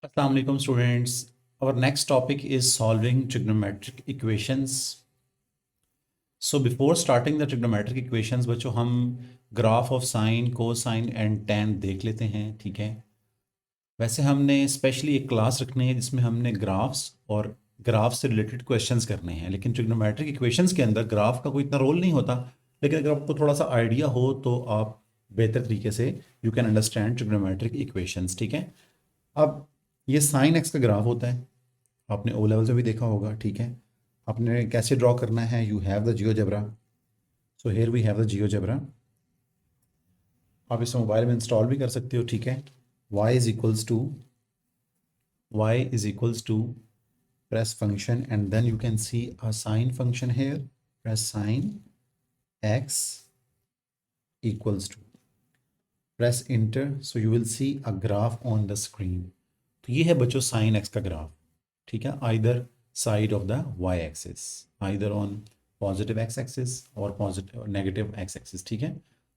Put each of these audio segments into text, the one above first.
Assalamu alaikum students. Our next topic is solving trigonometric equations. So before starting the trigonometric equations बच्चों हम graph of sine cosine and tan देख लेते हैं, ठीक है। वैसे हमने स्पेशली एक क्लास रखनी है जिसमें हमने ग्राफ्स और ग्राफ से रिलेटेड क्वेश्चंस करने हैं, लेकिन ट्रिग्नोमेट्रिक इक्वेशंस के अंदर ग्राफ का कोई इतना रोल नहीं होता। लेकिन अगर आपको थोड़ा सा आइडिया हो तो आप बेहतर तरीके से you can understand trigonometric equations, ठीक है। अब ये साइन एक्स का ग्राफ होता है, आपने ओ लेवल से भी देखा होगा, ठीक है। आपने कैसे ड्रॉ करना है, you have the GeoGebra. So here we have the GeoGebra. आप इसे मोबाइल में इंस्टॉल भी कर सकते हो, ठीक है। y is equals to press function and then you can see a sine function here. Press sine x equals to, press enter, so you will see a graph on the screen. तो ये है बच्चों sine x का graph, ठीक है। Either side of the Y axis, either on positive X axis और positive negative X axis, ठीक है।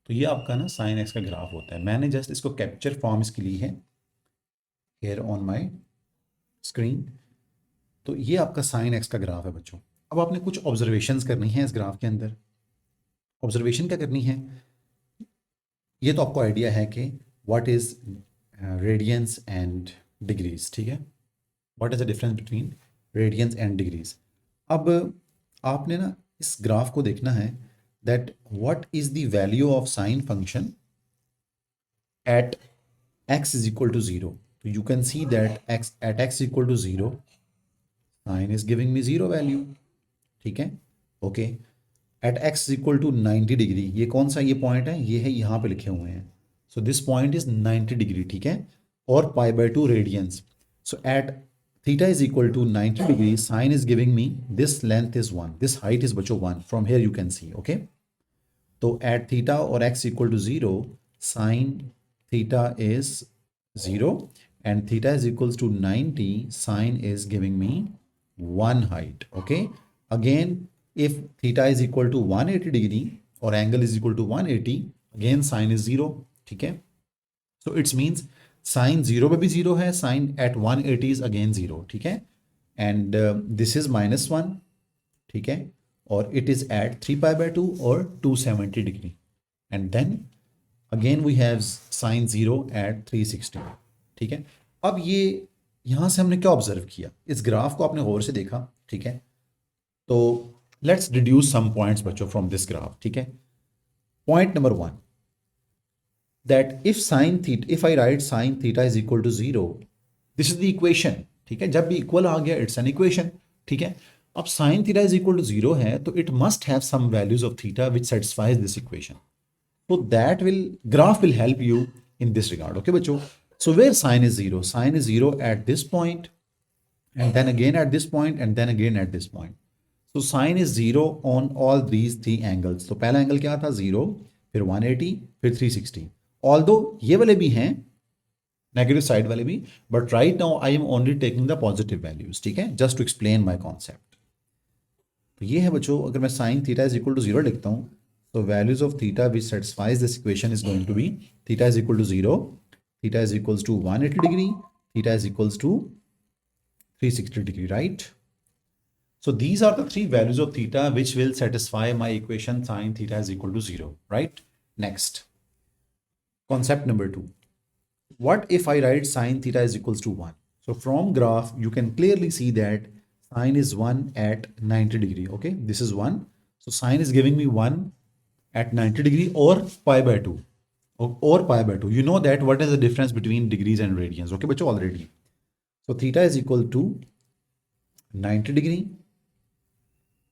तो ये आपका ना साइन एक्स का ग्राफ होता है। मैंने जस्ट इसको कैप्चर फॉर्म इसके लिए है हेयर ऑन माय स्क्रीन। तो ये आपका साइन एक्स का ग्राफ है बच्चों। अब आपने कुछ ऑब्जर्वेशंस करनी है इस ग्राफ के अंदर। ऑब्जर्वेशन क्या करनी है, ये तो आपको आइडिया है कि what is radians and degrees, ठीक है। What is the difference between radians and degrees. अब आपने ना इस ग्राफ को देखना है that what is the value of sine function at x is equal to 0. So you can see that at x equal to 0, sine is giving me 0 value, ठीक है। Okay, at x is equal to 90 degree, ये कौन सा ये point है, ये है यहाँ पे लिखे हुए हैं। So this point is 90 degree, ठीक है। और π/2 radians. So at theta is equal to 90 degree, sine is giving me this length is 1, this height is बच्चों 1, from here you can see, okay. तो एट थीटा और x equal to 0, sine theta is 0 and theta is equals to 90, sine is giving me 1 height, okay. Again, if theta is equal to 180 degree or angle is equal to 180, again sine is 0, ठीक है। So it means sine 0 पे भी 0 है, sine at 180 is again 0, ठीक है। And this is -1, ठीक है। और it is at 3π/2 or 270 degree. And then again we have sine 0 at 360, ठीक है। अब ये यहाँ से हमने क्या ऑब्जर्व किया, इस ग्राफ को आपने गौर से देखा, ठीक है। तो लेट्स डिड्यूस सम पॉइंट्स बच्चों फ्रॉम दिस ग्राफ, ठीक है। Point number 1, that if I write sine theta is equal to 0, this is the equation, ठीक है। जब भी इक्वल आ गया इट्स एन इक्वेशन, ठीक है। अब sine theta is equal to 0 है तो it must have some values of theta which satisfies this equation. So that graph will help you in this regard, okay बच्चों। So where sine is 0? Sine is 0 at this point, and then again at this point, and then again at this point. So sine is 0 on all these three angles. तो पहला angle क्या था 0, फिर 180, फिर 360। Although ये वाले भी हैं, नेगेटिव साइड वाले भी, but right now I am only taking the positive values, ठीक है, just to explain my concept. तो ये है बच्चों, अगर मैं sine theta is equal to 0 लिखता हूँ, so values of theta which satisfies this equation is going to be theta is equal to 0, theta is equals to 180 degree, theta is equals to 360 degree, right? So these are the three values of theta which will satisfy my equation sin theta is equal to 0, right? Next, concept number 2. What if I write sin theta is equals to 1? So from graph you can clearly see that sin is 1 at 90 degree, okay? This is 1, so sin is giving me 1 at 90 degree or π/2, or π/2. You know that what is the difference between degrees and radians, okay बच्चों, already. So theta is equal to 90 degree,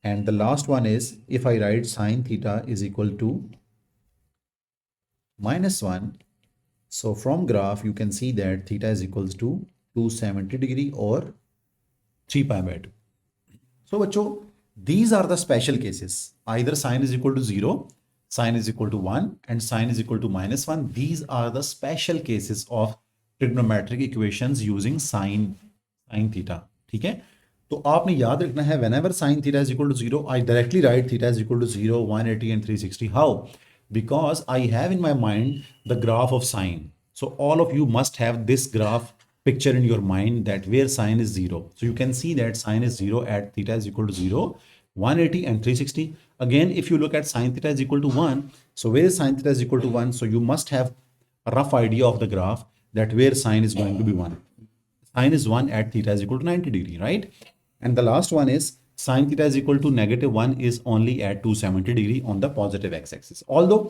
and the last one is if I write sine theta is equal to -1, so from graph you can see that theta is equals to 270 degree or 3π/2. So बच्चों, these are the special cases, either sine is equal to 0, sine is equal to 1, and sine is equal to -1. These are the special cases of trigonometric equations using sine theta, ठीक है। तो आपने याद रखना है, whenever sine theta is equal to 0, I directly write theta is equal to 0, 180 and 360. How? Because I have in my mind the graph of sine. So all of you must have this graph picture in your mind that where sine is 0. So you can see that sine is 0 at theta is equal to 0, 180 and 360. Again, if you look at sine theta is equal to 1, so where is sine theta is equal to 1? So you must have a rough idea of the graph that where sine is going to be 1. Sine is 1 at theta is equal to 90 degree, right? And the last one is sine theta is equal to negative 1 is only at 270 degree on the positive x-axis. Although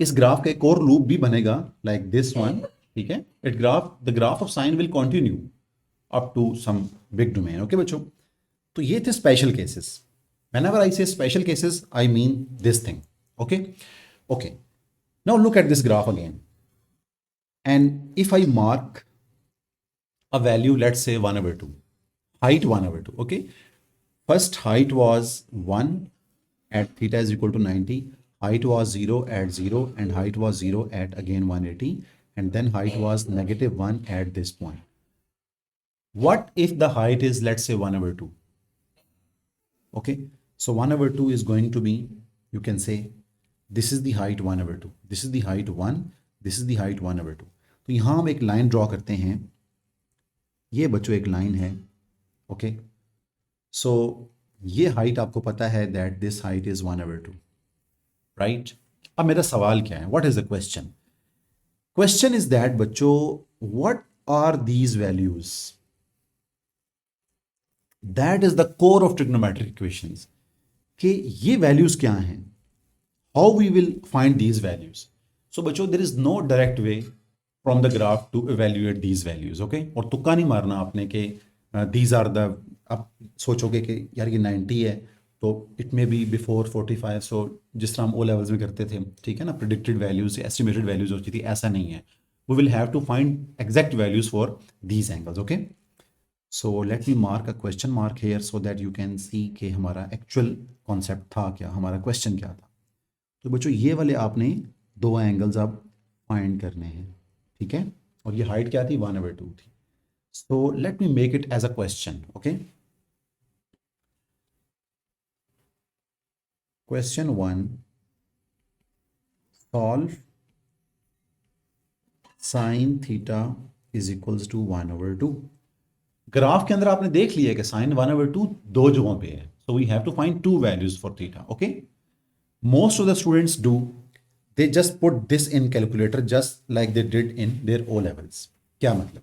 इस graph का एक और loop भी बनेगा like this one, ठीक है. It graph the graph of sine will continue up to some big domain. Okay बच्चों, तो ये थे special cases. whenever I say special cases I mean this thing. Okay, now look at this graph again, and if I mark a value, let's say 1/2, height 1/2. Okay, first height was 1 at theta is equal to 90, height was 0 at 0, and height was 0 at again 180, and then height was -1 at this point. What if the height is, let's say, 1/2? Okay, so 1/2 is going to be, you can say, this is the height 1/2, this is the height 1, this is the height 1/2. तो यहाँ हम एक line draw करते हैं. ये बच्चों एक line है. ओके, सो ये हाइट आपको पता है that this height is 1/2, right? अब मेरा सवाल क्या है? What is the question? Question is that बच्चों, what are these values? That is the core of trigonometric equations. कि ये वैल्यूज क्या हैं? How we will find these values? So बच्चों, there is no direct way from the graph to evaluate these values. Okay, और तुक्का नहीं मारना आपने कि दीज आर द, आप सोचोगे कि यार ये 90 है तो इट मे बी बिफोर 45. सो जिस तरह हम ओ लेवल्स में करते थे, ठीक है ना, प्रिडिक्टेड वैल्यूज एस्टिमेटेड वैल्यूज होती थी, ऐसा नहीं है. We will have to find exact values for these angles. Okay, so let me mark a question mark here so that you can see कि हमारा एक्चुअल कॉन्सेप्ट था क्या, हमारा क्वेश्चन क्या था. तो बच्चों, ये वाले आपने दो एंगल्स आप फाइंड करने हैं, ठीक है, और ये हाइट क्या थी? 1/2 थी. So let me make it as a question. Okay, question 1, solve sine theta is equals to 1/2. Graph के अंदर आपने देख लिया कि साइन 1/2 दो जगहों पे है. So we have to find two values for theta. Okay, most of the students do, they just put this in calculator just like they did in their O levels. क्या मतलब?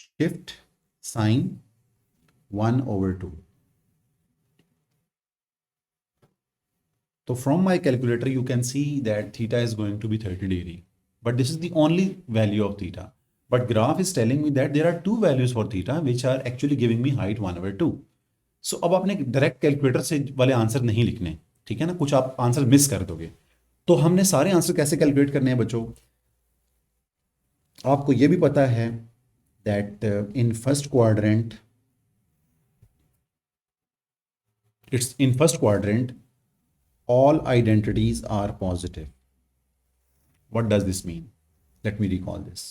Shift sine 1/2. So from my calculator you can see that theta is going to be 30 degree, but this is the only value of theta. But graph is telling me that there are two values for theta which are actually giving me height 1/2. So अब आपने direct calculator से वाले answer नहीं लिखने, ठीक है ना, कुछ आप आंसर मिस कर दोगे. तो हमने सारे आंसर कैसे कैलकुलेट करने हैं बच्चों? आपको ये भी पता है that in first quadrant, it's in first quadrant all identities are positive. What does this mean? Let me recall this.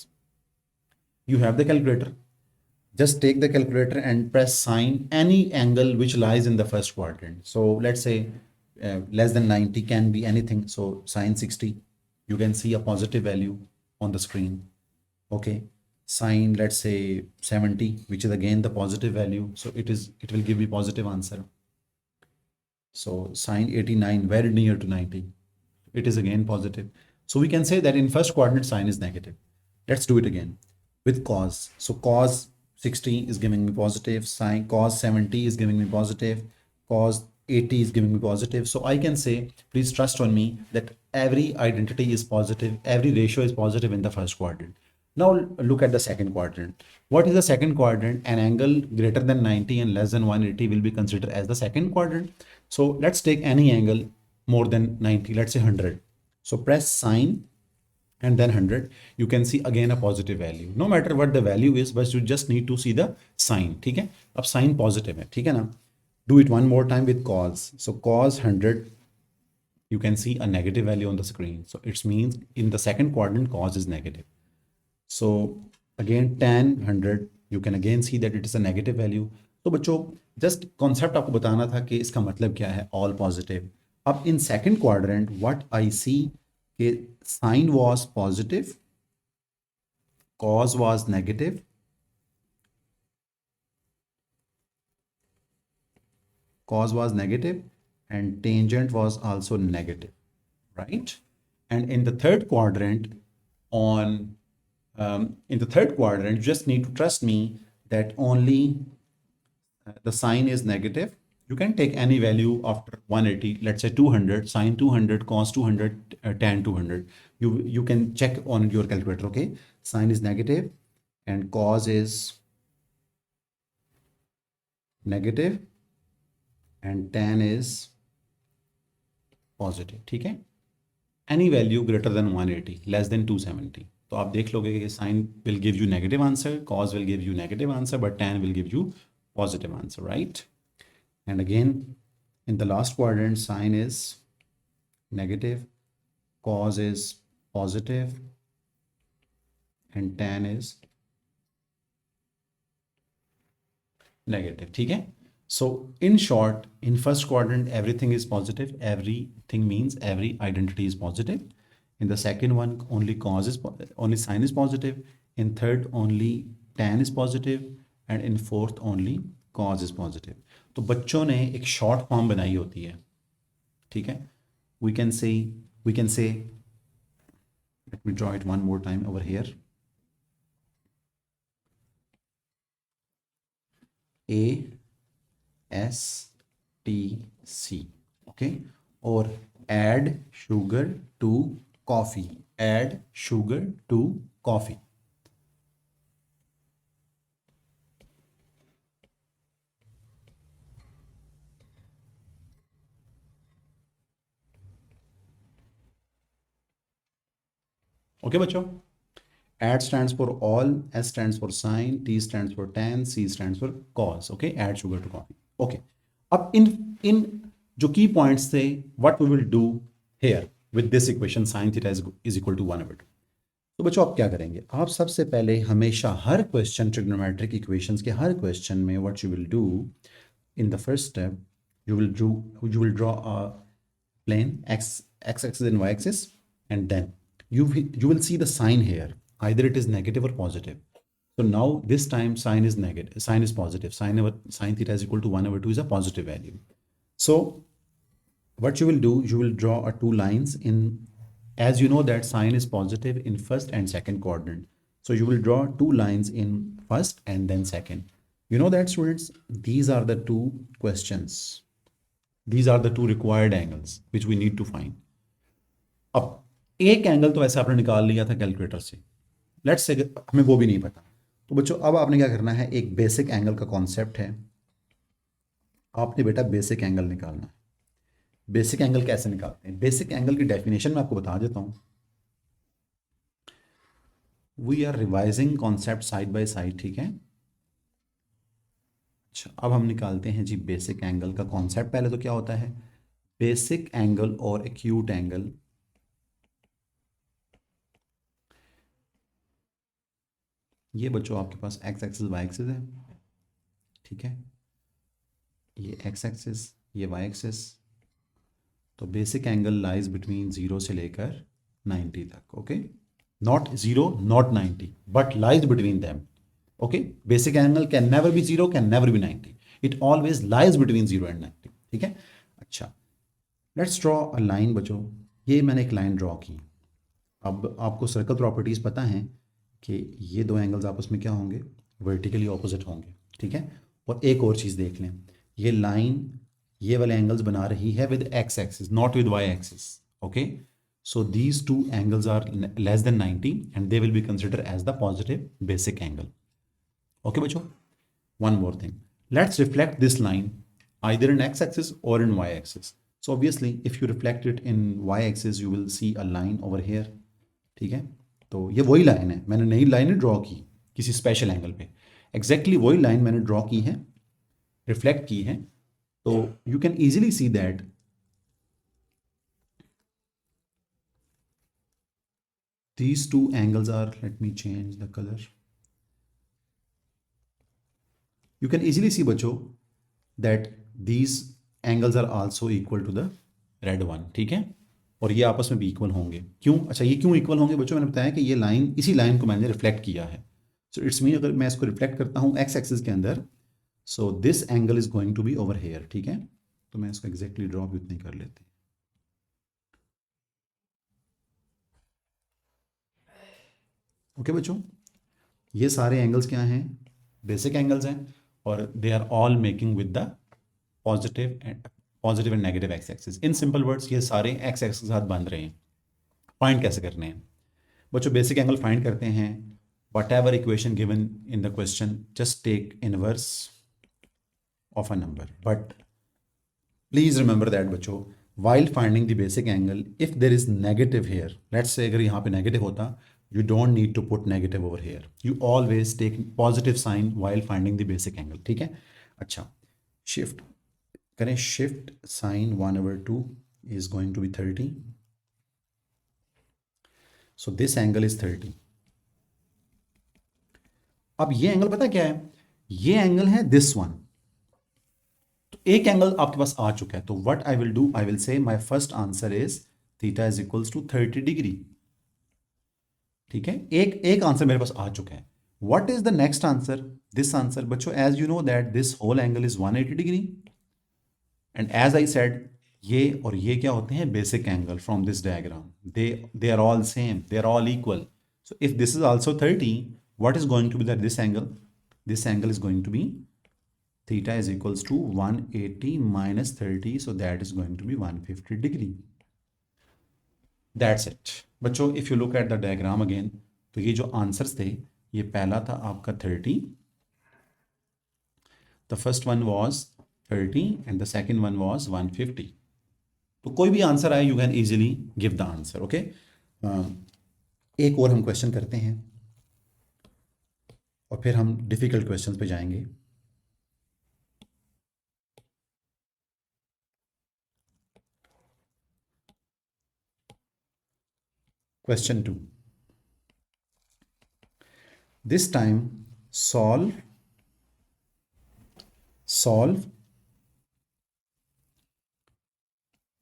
You have the calculator. Just take the calculator and press sine any angle which lies in the first quadrant. So let's say less than 90 can be anything. So sine 60, you can see a positive value on the screen. Okay, sine, let's say 70, which is again the positive value. So it will give me positive answer. So sine 89, very near to 90, it is again positive. So we can say that in first quadrant sine is negative. Let's do it again with cos. So cos 60 is giving me positive, sine cos 70 is giving me positive, cos 80 is giving me positive. So I can say, please trust on me, that every identity is positive, every ratio is positive in the first quadrant. Now look at the second quadrant. What is the second quadrant? An angle greater than 90 and less than 180 will be considered as the second quadrant. So let's take any angle more than 90, let's say 100. So press sine and then 100. You can see again a positive value. No matter what the value is, but you just need to see the sign. ठीक है, अब sign positive है, ठीक है ना. Do it one more time with cos. So cos 100, you can see a negative value on the screen. So it means in the second quadrant cos is negative. So again tan 100, you can again see that it is a negative value. तो बच्चों, just concept आपको बताना था कि इसका मतलब क्या है, ऑल पॉजिटिव. अब in second quadrant what I see कि sine was positive, cos was negative, and tangent was also negative, right? And in the third quadrant, you just need to trust me that only the sign is negative. You can take any value after 180, let's say 200, sine 200, cos 200, tan 200. You can check on your calculator, okay? Sine is negative and cos is negative and tan is positive, ठीक है? Any value greater than 180, less than 270, तो आप देख लोगे कि sine will give you negative answer, cause will give you negative answer, but tan will give you positive answer, right? And again in the last quadrant, sine is negative, cos is positive, and tan is negative, ठीक है? So in short, in first quadrant, everything is positive. Everything means every identity is positive. In the second one, only sine is positive. In third, only tan is positive, and in fourth, only cos is positive. तो बच्चों ने एक short form बनाई होती है, ठीक है? We can say, let me draw it one more time over here. ASTC, okay? Or add sugar to coffee. Add sugar to coffee. Okay, बच्चों? Add stands for all, S stands for sine, T stands for tan, C stands for cos. Okay, add sugar to coffee. Okay. अब इन जो की points थे, what we will do here with this equation sin theta is equal to 1/2. तो बच्चों आप क्या करेंगे? आप सबसे पहले हमेशा हर क्वेश्चन, ट्रिग्नोमेट्रिक इक्वेशंस के हर क्वेश्चन में what you will do in the first step, you will draw a plane x axis and y axis, and then you will see the sign here. Either it is negative or positive. So now this time sign is negative, sign is positive. Sin theta is equal to 1/2 is a positive value. So what you will do, you will draw a two lines in, as you know that sign is positive in first and second quadrant. So you will draw two lines in first and then second. You know that, students, these are the two questions. These are the two required angles which we need to find. अब एक angle तो ऐसे आपने निकाल लिया था calculator से, let's say हमें वो भी नहीं पता। तो बच्चों अब आपने क्या करना है, एक बेसिक एंगल का कॉन्सेप्ट है, आपने बेटा बेसिक एंगल निकालना है। बेसिक एंगल कैसे निकालते हैं? बेसिक एंगल की डेफिनेशन मैं आपको बता देता हूं। We are revising concept side by side, ठीक है? अच्छा, अब हम निकालते हैं जी बेसिक एंगल का कॉन्सेप्ट। पहले तो क्या होता है बेसिक एंगल और एक्यूट एंगल? ये बच्चों आपके पास एक्स एक्सिस वाई एक्सिस है, ठीक है? ये एक्स एक्सिस, ये वाई एक्सिस। तो बेसिक एंगल लाइज बिटवीन 0 से लेकर 90 तक, okay? Not 0, not 90, but lies between them, okay? Basic angle can never be 0, can never be 90, it always lies between 0 and 90, ठीक है? अच्छा, लेट्स ड्रॉ अ लाइन बच्चों। ये मैंने एक लाइन ड्रॉ की। अब आपको सर्कल प्रॉपर्टीज़ पता हैं कि ये दो एंगल्स आपस में क्या होंगे, वर्टिकली ऑपोजिट होंगे, ठीक है? और एक और चीज़ देख लें, ये लाइन ये वाले एंगल्स बना रही है with X axis, not with Y axis, okay? So these two angles are less than 90 and they will be consider as the positive basic angle, okay बच्चों? One more thing, let's reflect this line either in x-axis or in y-axis. So obviously if you reflect it in y-axis you will see a line over here, ठीक है? तो ये वही line है, मैंने नई line draw की किसी स्पेशल एंगल पे, एग्जैक्टली वही लाइन मैंने ड्रॉ की है, रिफ्लेक्ट की है। तो you can easily see that these two angles are, let me change the color. You can easily see बच्चों that these angles are also equal to the red one, ठीक है? और ये आपस में भी इक्वल होंगे। क्यों? अच्छा, ये क्यों इक्वल होंगे बच्चों? मैंने बताया कि ये लाइन, इसी लाइन को मैंने रिफ्लेक्ट किया है। सो इट्स मीन अगर मैं इसको रिफ्लेक्ट करता हूँ एक्स एक्सिस के अंदर, so this angle is going to be over here. ठीक है, तो मैं इसको एग्जैक्टली ड्रॉ भी उतनी कर लेते हैं। ओके बच्चों, ये सारे एंगल्स क्या हैं? बेसिक एंगल्स हैं, और they are all making with the positive and negative X axis. In simple words, ये सारे एक्स एक्सिस के साथ बन रहे हैं। फाइंड कैसे करने हैं बच्चों? बेसिक एंगल फाइंड करते हैं, whatever equation given in the question, just take inverse of a number. But please remember that बच्चों, while finding the basic angle, if there is negative here, let's say अगर यहाँ पे negative होता, you don't need to put negative over here, you always take positive sign while finding the basic angle। ठीक है? अच्छा, shift करें, shift sin 1/2 is going to be 30, so this angle is 30। अब ये एंगल पता क्या है? ये एंगल है दिस वन। तो एक एंगल आपके पास आ चुका है, तो what I will do, I will say my first answer is theta is equals to 30 degree. ठीक है, एक एक आंसर मेरे पास आ चुका है। What is the next answer? This answer बच्चों, as you know that this whole angle is 180 degree, and as I said, ये और ये क्या होते हैं? Basic angle from this diagram. They are all same, they are all equal. So if this is also 30, what is going to be that this angle? This angle is going to be theta is equals to 180 minus 30, so that is going to be 150 degree। That's it बच्चों। if you look at the diagram again, तो ये जो answers थे, ये पहला था आपका 30, the first one was 30 and the second one was 150। तो कोई भी आंसर आए, you can easily give the answer। okay, एक और हम क्वेश्चन करते हैं और फिर हम डिफिकल्ट क्वेश्चंस पे जाएंगे। Question 2, this time solve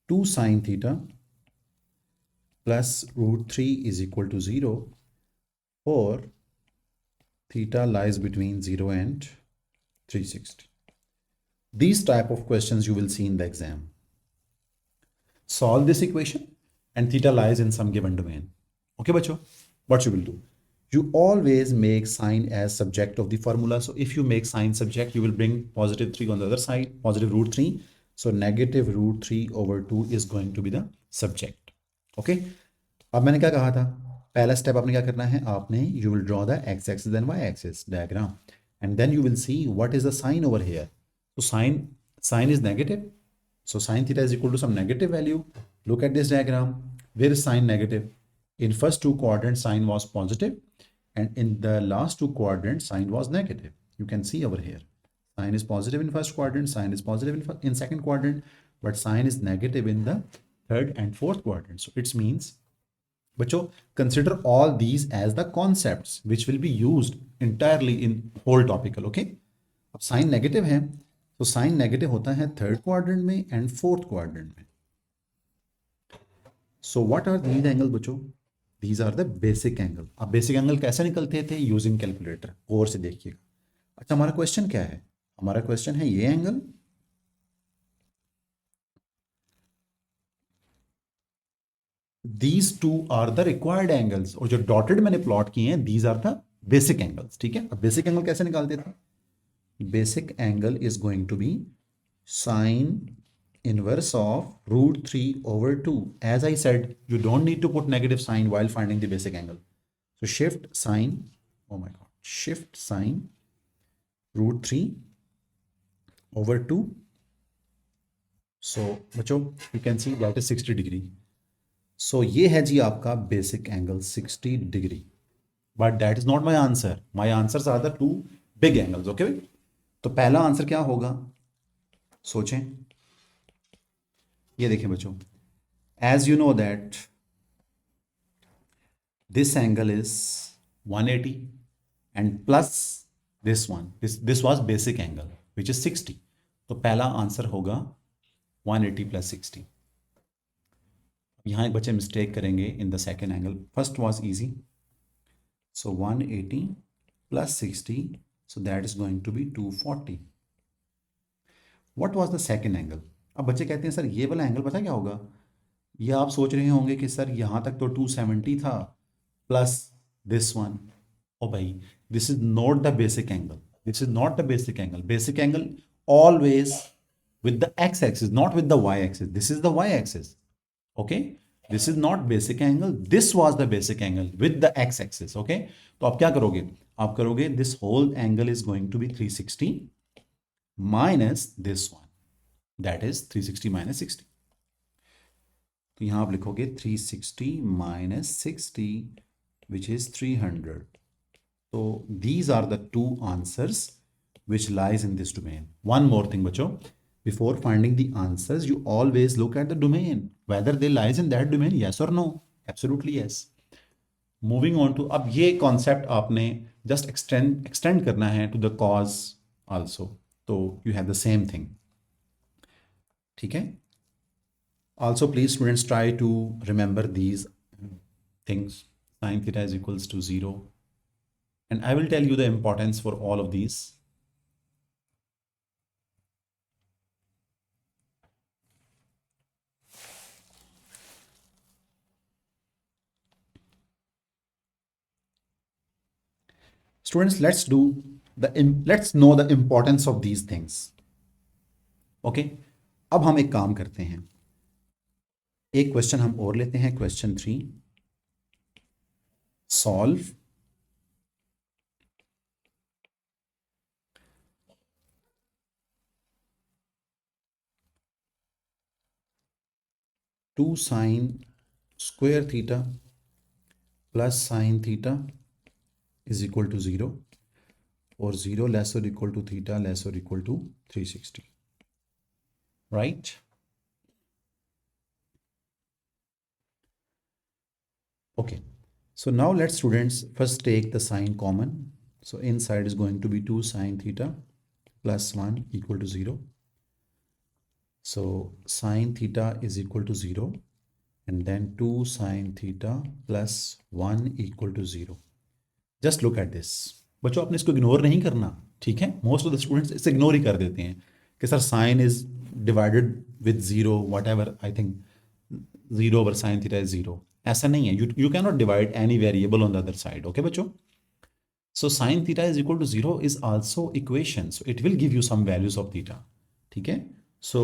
2 sin theta plus √3 is equal to 0 for theta lies between 0 and 360। These type of questions you will see in the exam. Solve this equation and theta lies in some given domain। Okay बच्चों, what you will do? You always make sign as subject of the formula। So if you make sign subject, you will bring positive 3 on the other side, positive √3। So negative √3/2 is going to be the subject। Okay, अब मैंने क्या कहा था? पहला step आपने क्या करना है? आपने you will draw the x axis and y axis diagram, and then you will see what is the sine over here. तो sine is negative, so sin theta is equal to some negative value। Look at this diagram, where is sign negative? In first two quadrants sign was positive, and in the last two quadrants sign was negative। You can see over here, sign is positive in first quadrant, sign is positive in second quadrant, but sign is negative in the third and fourth quadrant। So it means बच्चों, consider all these as the concepts which will be used entirely in whole topical। okay, अब sine negative है, तो sine negative होता है third quadrant में and fourth quadrant में। So what are these angle बच्चों? These are the basic angle. अब basic angle कैसे निकलते थे? Using calculator. और से देखिएगा। अच्छा, हमारा क्वेश्चन क्या है? हमारा क्वेश्चन है ये angle, these two are the required angles, और जो डॉटेड मैंने प्लॉट किए हैं, these are the basic angles. ठीक है, अब बेसिक एंगल कैसे निकालते थे? Basic angle is going to be sine inverse of √3/2। As I said, you don't need to put negative sign while finding the basic angle। So shift sine, oh my god, shift sine √3/2। So बच्चों, you can see that is 60 degree। So ये है जी आपका basic angle 60 degree। But that is not my answer। My answers are the two big angles। Okay, तो पहला answer क्या होगा? सोचें। ये देखें बच्चों, as you know that this angle is 180 and plus this one, this was basic angle which is 60। तो पहला आंसर होगा 180 + 60। यहाँ एक बच्चे मिस्टेक करेंगे in the second angle. First was easy. So 180 plus 60, so that is going to be 240. What was the second angle? अब बच्चे कहते हैं सर ये वाला एंगल पता क्या होगा. ये आप सोच रहे होंगे कि सर यहाँ तक तो 270 था प्लस दिस वन. ओ भाई, this is not the basic angle. This is not the basic angle. Basic angle always with the x-axis, not with the y-axis. This is the y-axis. Okay, this is not basic angle. This was the basic angle with the x-axis. Okay, तो आप क्या करोगे? आप करोगे this whole angle is going to be 360 minus this one. That is 360 minus 60. तो यहाँ आप लिखोगे 360 minus 60, which is 300. So these are the two answers which lies in this domain. One more thing, बच्चों, before finding the answers, you always look at the domain, whether they lies in that domain, yes or no. Absolutely yes. Moving on to, अब ये concept आपने just extend करना है to the cause also. तो you have the same thing. ठीक है? Also, please students try to remember these things. Sin theta is equals to 0. And I will tell you the importance for all of these. Students, let's know the importance of these things. Okay, अब हम एक काम करते हैं. एक question हम और लेते हैं, question 3. Solve two sine square theta plus sine theta is equal to 0 और 0 लेस और इक्वल टू थीटा लेस और equal to 360. Right? Okay, so now let's students first take the sign common. So inside is going to be 2 sine theta plus 1 equal to 0. So sine theta is equal to 0 and then 2 sine theta plus 1 equal to 0. Just look at this. बच्चों आपने इसको ignore नहीं करना. ठीक है, most of the students इसे ignore ही कर देते हैं कि sir sine is divided with 0 whatever. I think 0 over sine theta is 0. ऐसा नहीं है. You can not divide any variable on the other side. Okay बच्चों, so sine theta is equal to 0 is also equation, so it will give you some values of theta. ठीक है, so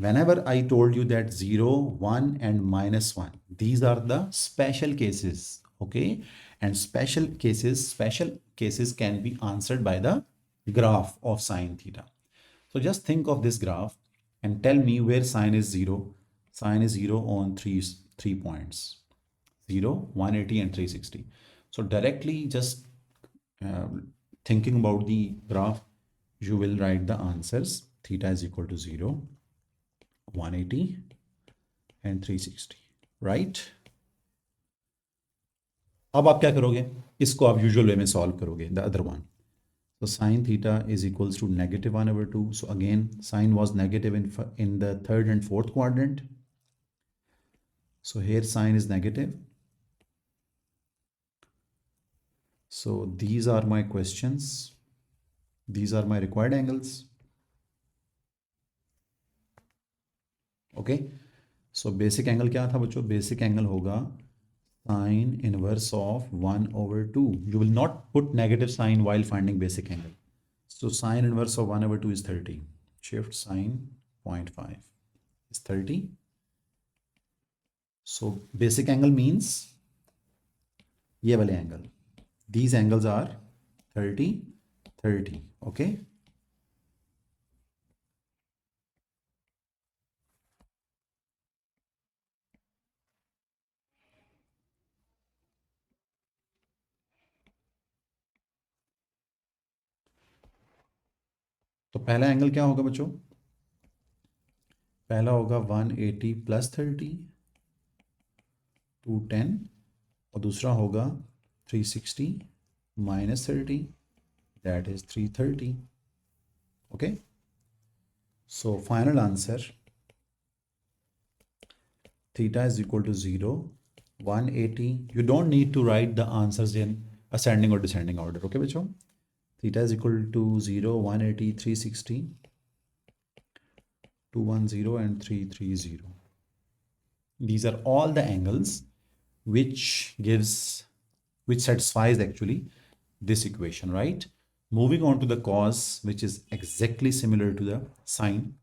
whenever I told you that 0, 1 and minus 1, these are the special cases. Okay, and special cases can be answered by the graph of sine theta. So just think of this graph and tell me where sine is 0. Sine is 0 on three points, 0, 180 and 360. So directly just thinking about the graph, you will write the answers. Theta is equal to 0, 180 and 360. Right? अब आप क्या करोगे? इसको आप usual वे में solve करोगे. The other one, so sin theta is equals to negative 1 over 2. So again, sine was negative in the third and fourth quadrant. So here sine is negative. So these are my questions. These are my required angles. Okay. So basic angle क्या था बच्चों? Basic angle होगा sine inverse of 1 over 2. You will not put negative sign while finding basic angle. So sine inverse of 1 over 2 is 30. Shift sine 0.5 is 30. So basic angle means ये वाले angle. These angles are 30, 30. Okay. तो पहला angle क्या होगा बच्चों? पहला होगा 180 plus 30, 210. और दूसरा होगा 360 minus 30, that is 330. Okay, so final answer theta is equal to 0, 180. You don't need to write the answers in ascending or descending order. Okay, bachcho? Theta is equal to 0, 180, 360, 210, and 330. These are all the angles which satisfies actually this equation, right? Moving on to the cos, which is exactly similar to the sine.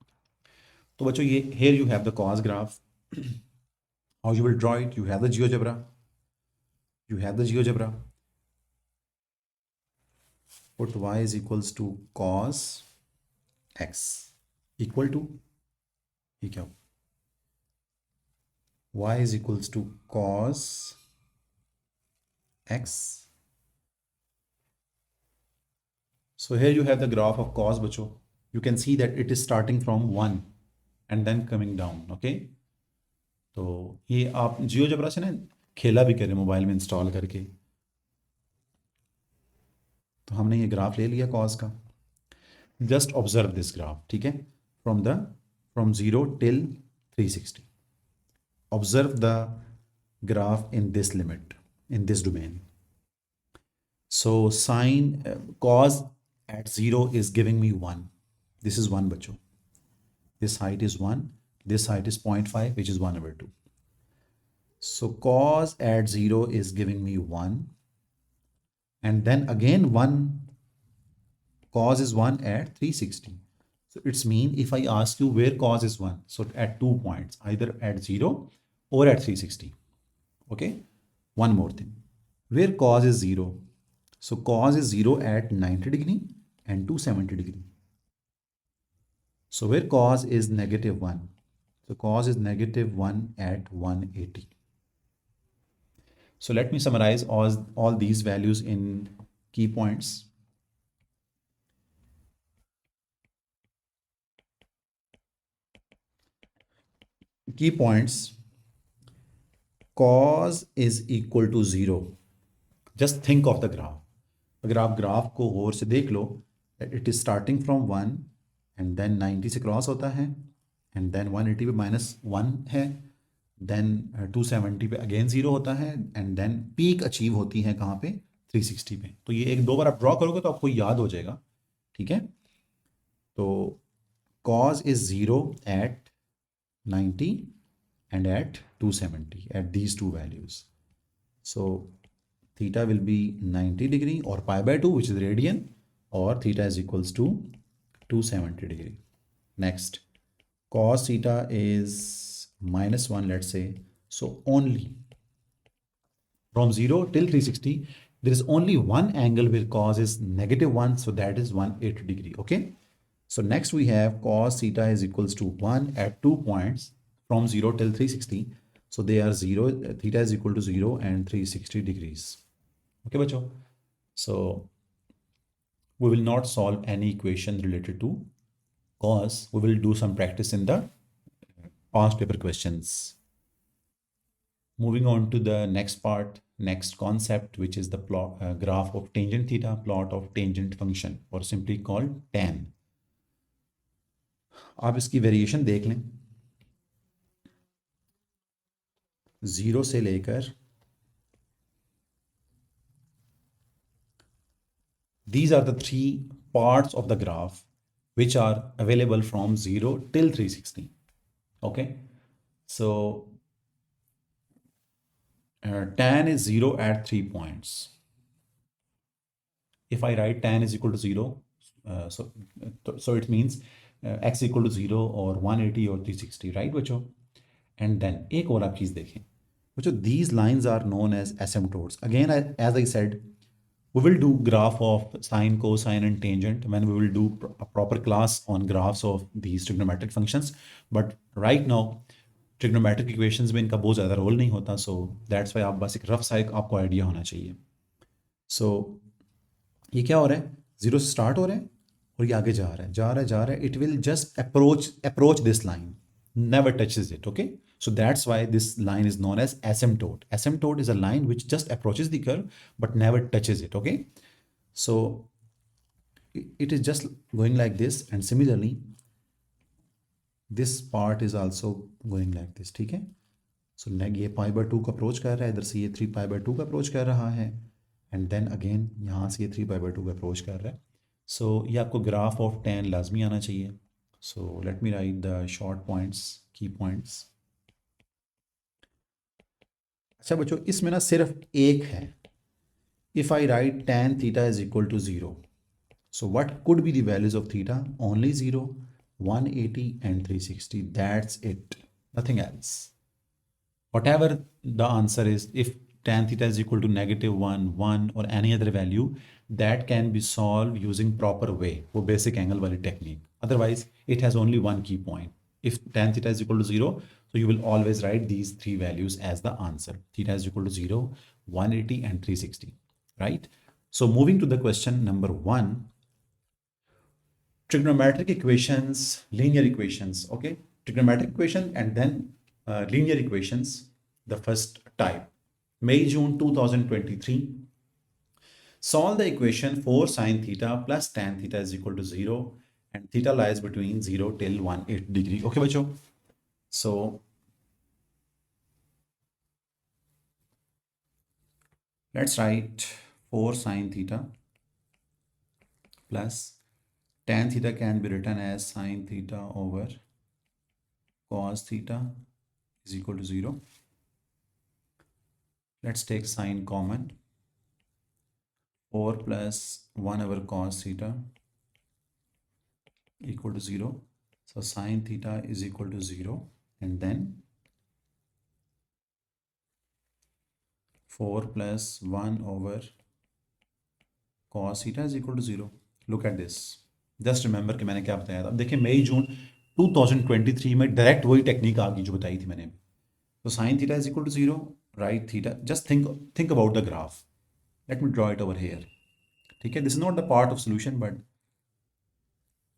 So bachcho, here you have the cos graph. How you will draw it? You have the GeoGebra. Put y is equals to cos x equal to, ये क्या हो? Y is equals to cos x. So here you have the graph of cos, बच्चों. You can see that it is starting from 1 and then coming down. Okay. तो ये आप GeoGebra से ना खेला भी करें मोबाइल में इंस्टॉल करके. तो हमने ये ग्राफ ले लिया कॉस का. Just observe this graph. ठीक है. From 0 till 360. Observe the graph in this limit, in this domain. So sine cos at 0 is giving me 1. This is 1, बच्चों. This height is 1. This height is 0.5, which is 1/2. So cos at 0 is giving me 1. And then again 1, cos is 1 at 360. So it's mean if I ask you where cos is 1, so at 2 points, either at 0 or at 360. Okay. One more thing. Where cos is 0, so cos is 0 at 90 degree and 270 degree. So where cos is -1, so cos is -1 at 180. So let me summarize all these values in key points. Key points. Cos is equal to 0. Just think of the graph. अगर आप graph को गौर से देख लो, it is starting from 1 and then 90 से cross होता है एंड देन 180 पे -1 है, देन 270 पे अगेन 0 होता है एंड देन पीक अचीव होती है कहाँ पे? 360 पे. तो ये एक दो बार आप ड्रॉ करोगे तो आपको याद हो जाएगा. ठीक है. तो cos is 0 at 90 and at 270 at these two values. So theta will be 90 degree or pi by 2, which is radian, or theta is equals to 270 degree. Next, cos theta is -1, let's say. So only from 0 till 360, there is only one angle where cos is -1, so that is 180 degree. Okay. So next we have cos theta is equals to 1 at 2 points from 0 till 360. So they are 0, theta is equal to 0 and 360 degrees. Okay, bachcho. So we will not solve any equation related to cos. We will do some practice in the past paper questions. Moving on to the next part, next concept, which is the graph of tangent theta, plot of tangent function, or simply called tan. आप इसकी variation देख लें. 0 से लेकर, these are the 3 parts of the graph which are available from 0 till 360. Okay. So tan is 0 at 3 points. If I write tan is equal to 0, so it means x equal to 0 or 180 or 360, right, बच्चों? And then एक और आप चीज़ देखें बच्चों, these lines are known as asymptotes. Again, as I said, we will do graph of sine, cosine, and tangent when we will do a proper class on graphs of these trigonometric functions. But right now, trigonometric equations में इनका बहुत ज़्यादा role नहीं होता, so that's why आप बस एक rough सा एक आपको आइडिया होना चाहिए. So ये क्या हो रहा है? 0 से स्टार्ट हो रहा है और ये आगे जा रहा है. It will just approach this line, never touches it. Okay. So that's why this line is known as asymptote. Asymptote is a line which just approaches the curve but never touches it. Okay. So it is just going like this, and similarly this part is also going like this. ठीक है. सो नेग ये pi by 2 का approach कर रहा है, इधर से ये 3 पाई बाय 2 का अप्रोच कर रहा है, एंड देन अगेन यहाँ से ये 3 पाई बाय 2 का अप्रोच कर रहा है। सो ये आपको ग्राफ ऑफ tan लाजमी आना चाहिए। So let me write the short points, key points. अच्छा बच्चों, इसमें ना सिर्फ एक है, if I write tan theta is equal to 0, so what could be the values of theta? Only 0, 180 and 360, that's it, nothing else. Whatever the answer is, if tan theta is equal to -1, 1 or any other value, that can be solved using proper way, वो basic angle वाली technique. Otherwise it has only one key point. If tan theta is equal to 0, so you will always write these three values as the answer. Theta is equal to 0, 180 and 360, right? So moving to the question number 1, trigonometric equations, linear equations, okay? Trigonometric equation and then linear equations, the first type. May, June 2023. Solve the equation 4 sine theta plus tan theta is equal to 0 and theta lies between 0 till 180 degree. Okay, bacho? So, let's write 4 sine theta plus tan theta can be written as sine theta over cos theta is equal to 0. Let's take sine common. 4 plus 1 over cos theta equal to 0. So sine theta is equal to 0, and then 4 plus 1 over cos theta is equal to 0. Look at this. Just remember कि मैंने क्या बताया था। अब देखिए मई जून 2023 में direct वही technique आ गई जो बताई थी मैंने। तो sine theta is equal to 0, write theta, just think about the graph. Let me draw it over here. ठीक है, this is not the part of solution but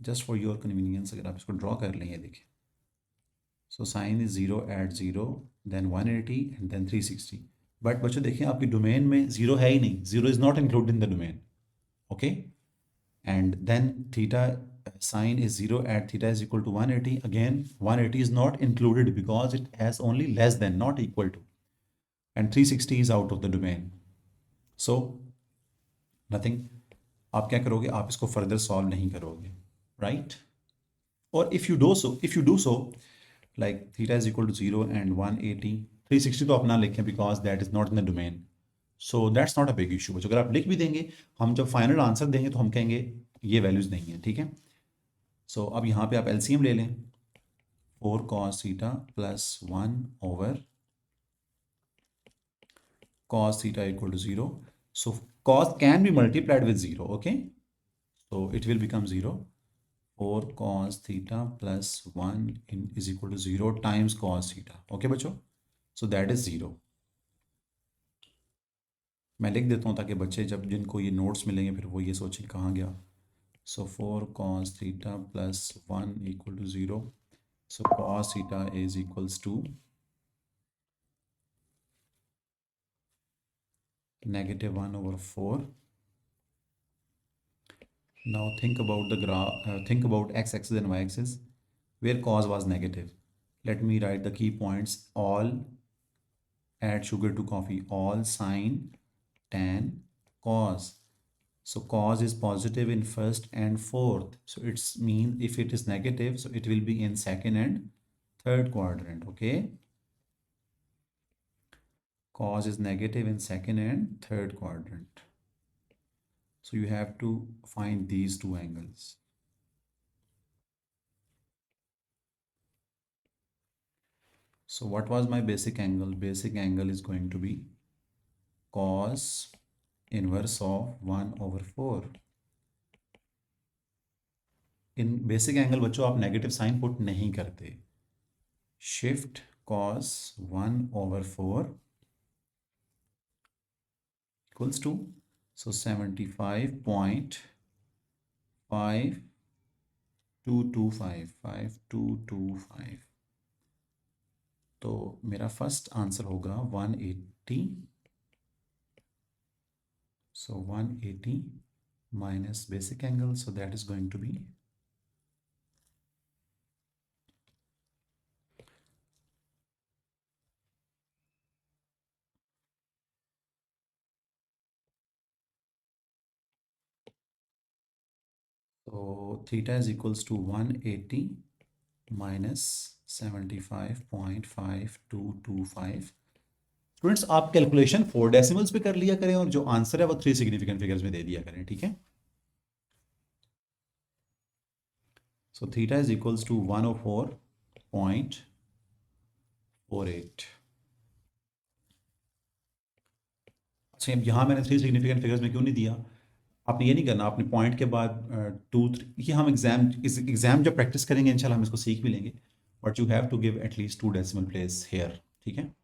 just for your convenience अगर आप इसको ड्रॉ कर लें, ये देखिए। So sine is 0 at 0, then 180 and then 360। But बच्चों देखिए आपकी डोमेन में 0 है ही नहीं, 0 is not include in the domain, okay. And then theta sine is 0 at theta is equal to 180. Again 180 is not included because it has only less than, not equal to, and 360 is out of the domain. So nothing. आप क्या करोगे, आप इसको further solve नहीं करोगे, right? और if you do so like theta is equal to 0 and 180, 360 तो अपना लिखें because that is not in the domain. So that's not a big issue. अगर आप लिख भी देंगे, हम जब फाइनल आंसर देंगे तो हम कहेंगे ये वैल्यूज नहीं है, ठीक है। सो अब यहाँ पे आप एलसीएम ले लें। 4 cos theta plus 1 over cos theta equal to 0. So cos can be multiplied with 0, okay? So it will become 0. 4 cos theta plus 1 is equal to 0 times cos theta. Okay बच्चों? So that is 0. मैं लिख देता हूँ ताकि बच्चे जब जिनको ये नोट्स मिलेंगे फिर वो ये सोचें कहाँ गया। So 4 cos theta plus 1 equal to 0. So cos theta is equals to -1 over 4. Now think about the graph, think about x-axis and y-axis where cos was negative. Let me write the key points. All, add sugar to coffee, all sine, tan, cos. So cos is positive in first and fourth. So it's mean if it is negative, so it will be in second and third quadrant, okay? Cos is negative in second and third quadrant. So you have to find these two angles. So what was my basic angle? Basic angle is going to be cos inverse of 1 over 4. In basic angle बच्चों आप negative sign put नहीं करते। Shift cos 1 over 4 equals to, so 75.5225 तो मेरा first answer होगा 180. So 180 minus basic angle, so that is going to be तो theta is equals to 180 minus 75.5225। Students आप calculation 4 decimals पे कर लिया करें और जो आंसर है वो 3 सिग्निफिकेंट फिगर्स में दे दिया करें, ठीक है। So theta is equals to 104.48। अच्छा, अब यहाँ मैंने 3 सिग्निफिकेंट फिगर्स में क्यों नहीं दिया? आपने ये नहीं करना, आपने पॉइंट के बाद 2 3, ये हम एग्जाम जब प्रैक्टिस करेंगे इंशाल्लाह हम इसको सीख भी लेंगे, but you have to give at least 2 decimal place here, ठीक है।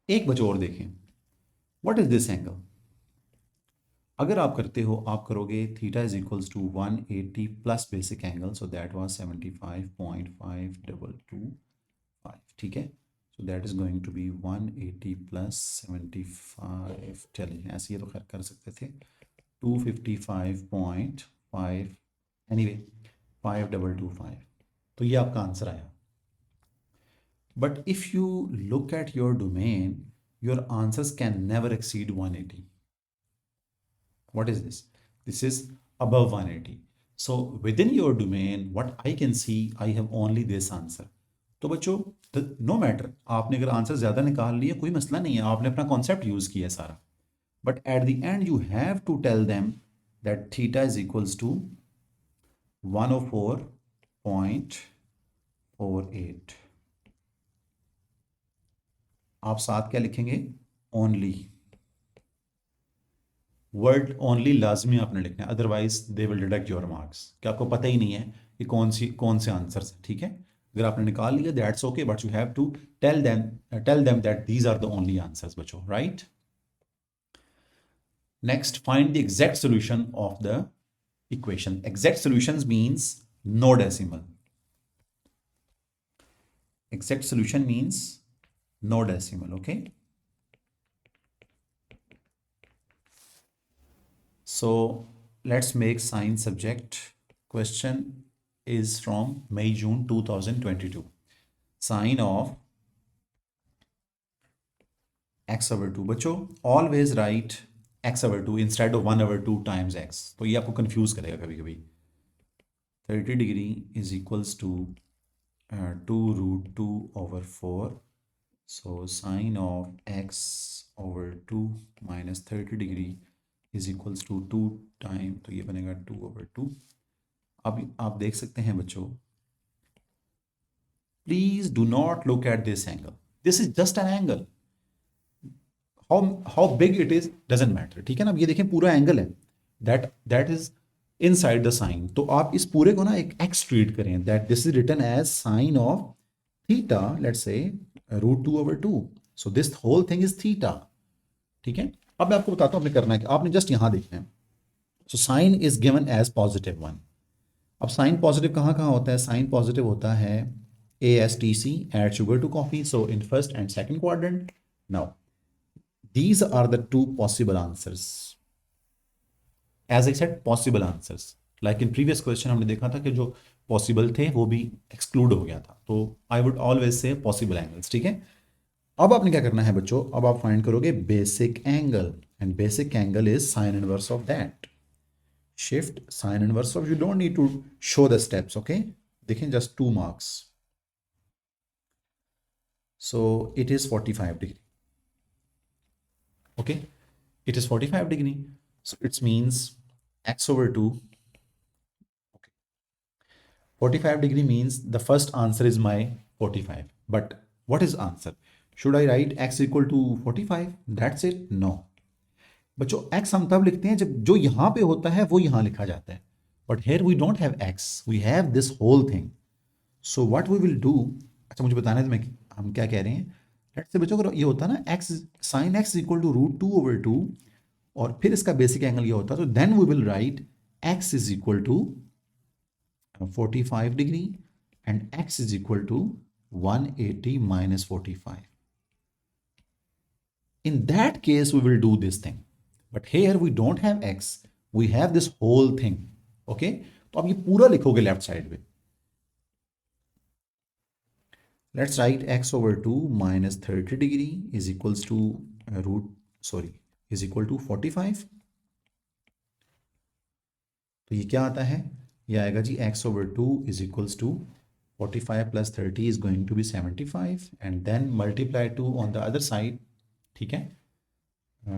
एक बच्चों और देखें, व्हाट इज दिस एंगल? अगर आप करते हो, आप करोगे theta is equals to 180 plus basic angle, so that was 75.5225, ठीक है। So that is going to be 180 plus 75, चलिए ऐसे ये तो खैर कर सकते थे, 255.5, एनीवे 5225। तो ये आपका आंसर आया। But if you look at your domain, your answers can never exceed 180। What is this? This is above 180. So within your domain, what I can see, I have only this answer. तो बच्चों, no matter, आपने अगर answer ज़्यादा निकाल लिया कोई मसला नहीं है, आपने अपना कॉन्सेप्ट यूज़ किया सारा, but at the end you have to tell them that theta is equals to 104.48। आप साथ क्या लिखेंगे? ओनली। वर्ड ओनली लाजमी आपने लिखना है, otherwise they will deduct your marks, कि आपको पता ही नहीं है कि कौन से आंसर्स हैं, ठीक है। अगर आपने निकाल लिया that's okay, but you have to tell them that these are the only answers बच्चों, right. Next, find the exact solution of the equation. Exact solutions means no decimal. Exact solution means no decimal, okay. So let's make science subject. Question is from May-June 2022. Sine of x over 2. बच्चों always write x over 2 instead of 1 over 2 times x. तो ये आपको confuse करेगा कभी कभी। 30 degree is equals to 2 root 2 over 4. So sine of x over 2 minus 30 degree is equals to 2 time, तो ये बनेगा 2 over 2। अब आप देख सकते हैं बच्चों, please do not look at this angle, this is just an angle. How big it is doesn't matter, ठीक है ना। अब ये देखें पूरा एंगल है, that is inside the sine. तो आप इस पूरे को ना एक एक्स ट्रीट करें, that this is written as sine of theta, let's say root 2 over 2। So this whole thing is theta, ठीक है। अब मैं आपको बताता हूँ आपने करना है कि आपने जस्ट यहां देखना है। So sine is given as positive 1। अब साइन पॉजिटिव कहाँ कहाँ होता है? साइन पॉजिटिव होता है ASTC, add sugar to coffee, so in first and second quadrant. Now these are the two possible answers. As I said, possible answers, like in previous question हमने देखा था कि जो possible थे वो भी exclude हो गया था, तो I would always say possible angles, ठीक है। अब आपने क्या करना है बच्चों, अब आप फाइंड करोगे basic angle, and basic angle is sine inverse of that. Shift sine inverse of, you don't need to show the steps, okay. देखें just 2 marks। So it is 45 degree. Okay, it is 45 degree. So it means x over 2. Okay, 45 degree means the first answer is my 45. But what is answer? Should I write x equal to 45? That's it? No. बच्चों x हम तब लिखते हैं जब जो यहाँ पे होता है वो यहाँ लिखा जाता है, but here we don't have x, we have this whole thing. So what we will do, अच्छा मुझे बताना है हम क्या कह रहे हैं। लेट्स से बच्चों अगर ये होता है ना x sin x equal to root 2 over 2 और फिर इसका बेसिक एंगल ये होता है, तो then we will write x is equal to 45 degree and x is equal to 180 minus 45. In that case we will do this thing, but here we don't have x, we have this whole thing, okay। तो आप ये पूरा लिखोगे left side में। Let's write x over 2 minus 30 degree is equals to is equal to 45. तो ये क्या आता है, ये आएगा जी x/2 is equals to 45 + 30 is going to be 75 and then multiply 2 on the other side, ठीक है,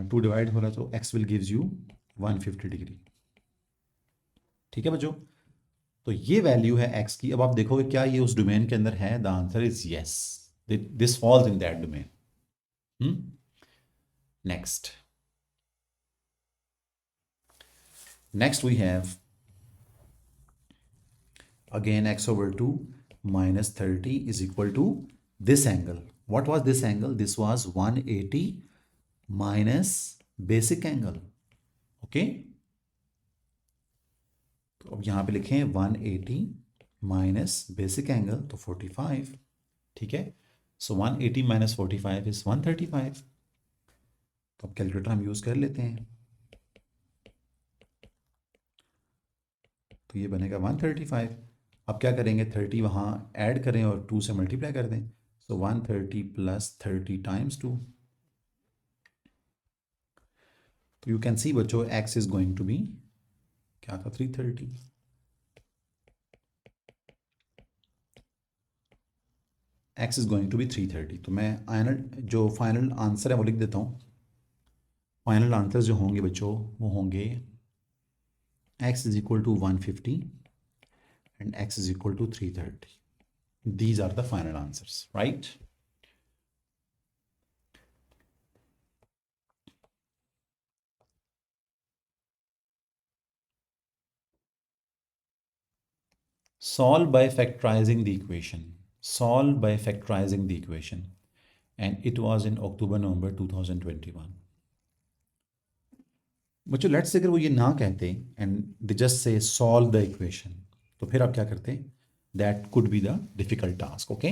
2 डिवाइड हो रहा है तो x will gives you 150 degree, ठीक है बच्चों। तो ये वैल्यू है x की। अब आप देखोगे क्या ये उस डोमेन के अंदर है, the answer is yes, this falls in that domain. Next next we have again x/2 minus 30 is equal to this angle. What was this angle? This was 180 minus basic angle. Okay, तो अब यहाँ पे लिखें 180 minus basic angle तो 45, ठीक है। सो 180 minus 45 is 135। तो अब कैलकुलेटर हम यूज़ कर लेते हैं, तो ये बनेगा 135। अब क्या करेंगे, 30 वहाँ ऐड करें और 2 से मल्टीप्लाई कर दें, सो 130 + 30 टाइम्स 2। तो यू कैन सी बच्चों x is going to be क्या था, 330। x is going to be 330। तो मैं जो फाइनल आंसर है वो लिख देता हूँ। फाइनल आंसर जो होंगे बच्चों वो होंगे x is equal to 150 and x is equal to 330। These are the final answers, right. Solve by factorizing the equation. Solve by factorizing the equation. And it was in October-November 2021. बच्चों let's say अगर वो ये ना कहते and they just say solve the equation, तो फिर आप क्या करते, that could be the difficult task, okay.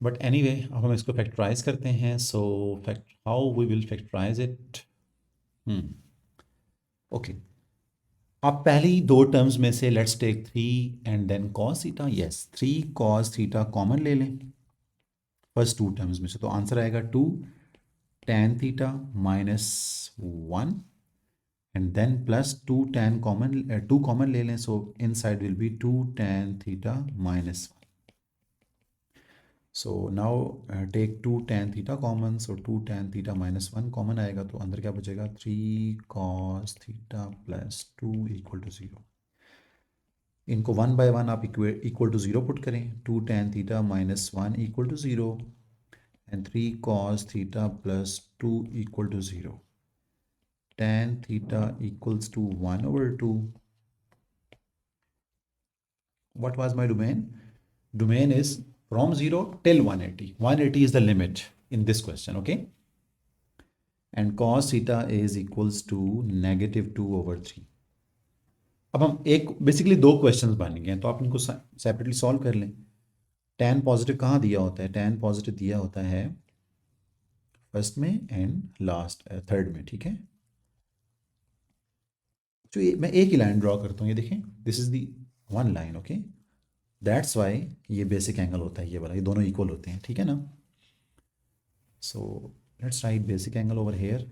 But anyway अब हम इसको फैक्टराइज करते हैं। So fact how we will factorize it, okay. आप पहली दो टर्म्स में से let's take 3 and then cos theta. Yes, 3 cos theta common ले लें फर्स्ट टू टर्म्स में से, तो आंसर आएगा 2 tan theta minus 1 and then plus 2 tan common, 2 common ले लें, so inside will be 2 tan theta minus 1। So now take 2 tan theta common, so 2 tan theta minus 1 common आएगा, तो अंदर क्या बचेगा, 3 cos theta plus 2 equal to 0। इनको 1 bye 1 आप equal to 0 put करें, 2 tan theta minus 1 equal to 0 and 3 cos theta plus 2 equal to 0। tan theta equals to 1/2. What was my domain? Domain is from 0 till 180. 180 is the limit in this question, okay? And cos theta is equals to -2/3. अब हम एक basically दो questions बन गए हैं, तो आप इनको सेपरेटली सॉल्व कर लें। tan पॉजिटिव कहाँ दिया होता है, tan पॉजिटिव दिया होता है फर्स्ट में एंड लास्ट थर्ड में, ठीक है। तो मैं एक ही लाइन ड्रॉ करता हूँ, ये देखें, this is the one line, okay. That's why ये बेसिक एंगल होता है, ये वाला, ये दोनों इक्वल होते हैं, ठीक है ना। So let's write basic angle over here.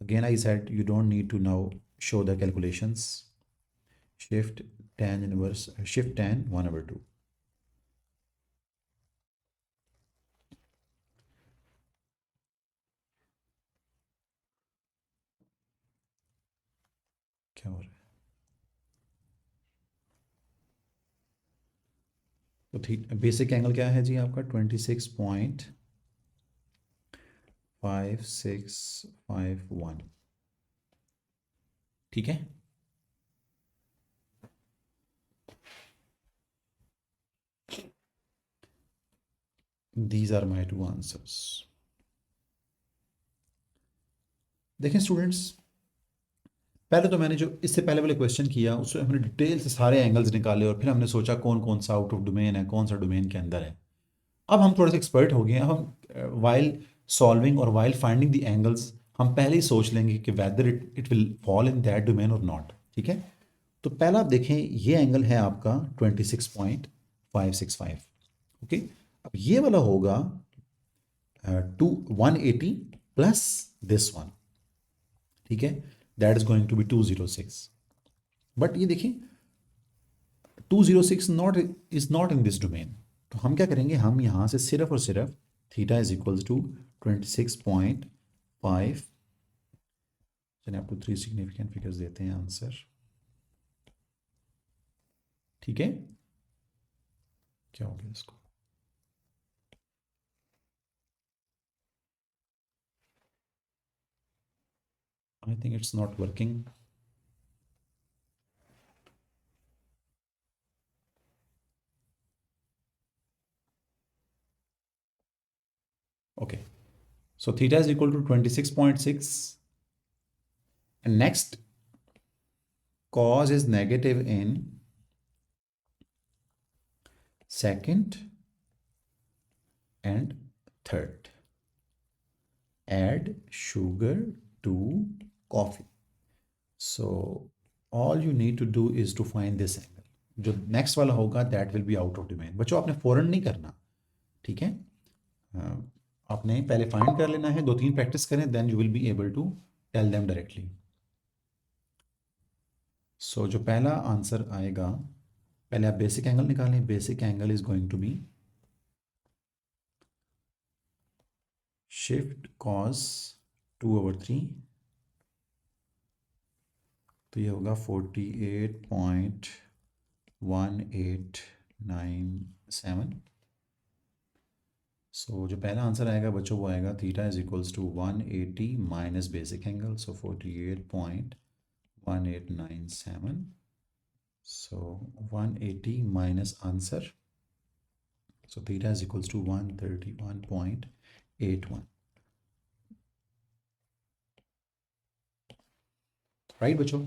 Again I said you don't need to now show the calculations. Shift tan inverse, shift tan 1/2। क्या हो रहा है, तो ठीक बेसिक एंगल क्या है जी आपका, 26.5651, ठीक है। These are my two answers. देखें स्टूडेंट्स, पहले तो मैंने जो इससे पहले वाले क्वेश्चन किया उसमें हमने डिटेल से सारे एंगल्स निकाले और फिर हमने सोचा कौन कौन सा आउट ऑफ डोमेन है, कौन सा डोमेन के अंदर है। अब हम थोड़े से एक्सपर्ट हो गए हैं, अब हम वाइल सॉल्विंग और वाइल फाइंडिंग द एंगल्स हम पहले ही सोच लेंगे कि whether it will fall in that domain और नॉट, ठीक है। तो पहला आप देखें, ये एंगल है आपका 26.565, ओके। अब ये वाला होगा 180 प्लस दिस वन, ठीक है, that is going to be 206। But ये देखिए 206 not is not in this domain, तो हम क्या करेंगे, हम यहाँ से सिर्फ और सिर्फ थीटा इज इक्वल्स टू 26.5, चलिए आपको 3 सिग्निफिकेंट फिगर्स देते हैं आंसर, ठीक है। क्या हो गया इसको, I think it's not working. Okay, so theta is equal to 26.6, and next cos is negative in second and third. Add sugar to coffee. So all you need to do is to find this angle. जो next वाला होगा that will be out of domain. बच्चों आपने फौरन नहीं करना, ठीक है। आपने पहले फाइंड कर लेना है, 2-3 प्रैक्टिस करें, then you will be able to tell them directly. So जो पहला आंसर आएगा, पहले आप बेसिक एंगल निकालें। Basic angle is going to be shift cos 2/3, तो ये होगा 48.1897। सो जो पहला आंसर आएगा बच्चों वो आएगा theta is equals to 180 minus basic angle, so 48.1897। So 180 minus answer. So theta is equals to 131.81. Right बच्चों,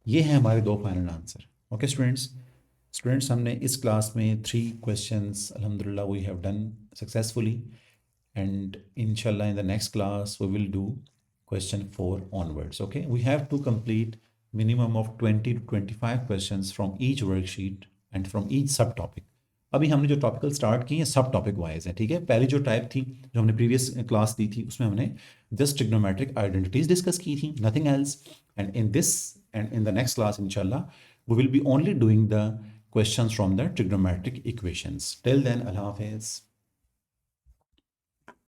ये है हमारे 2 फाइनल आंसर। ओके स्टूडेंट्स हमने इस क्लास में 3 क्वेश्चंस अल्हम्दुलिल्लाह we have done successfully, and इंशाल्लाह in the next class we will do question 4 onwards. Okay, we have to complete minimum of 20 to 25 questions from each worksheet and from each subtopic. अभी हमने जो topical start किए हैं सब topic wise है, ठीक है। पहली जो टाइप थी जो हमने प्रीवियस क्लास दी थी उसमें हमने जस्ट ट्रिग्नोमेट्रिक आइडेंटिटीज डिस्कस की थी, nothing else. And in this and in the next class इंशाल्लाह we will be only doing the questions from the trigonometric equations. Till then अल्लाह हाफिज़।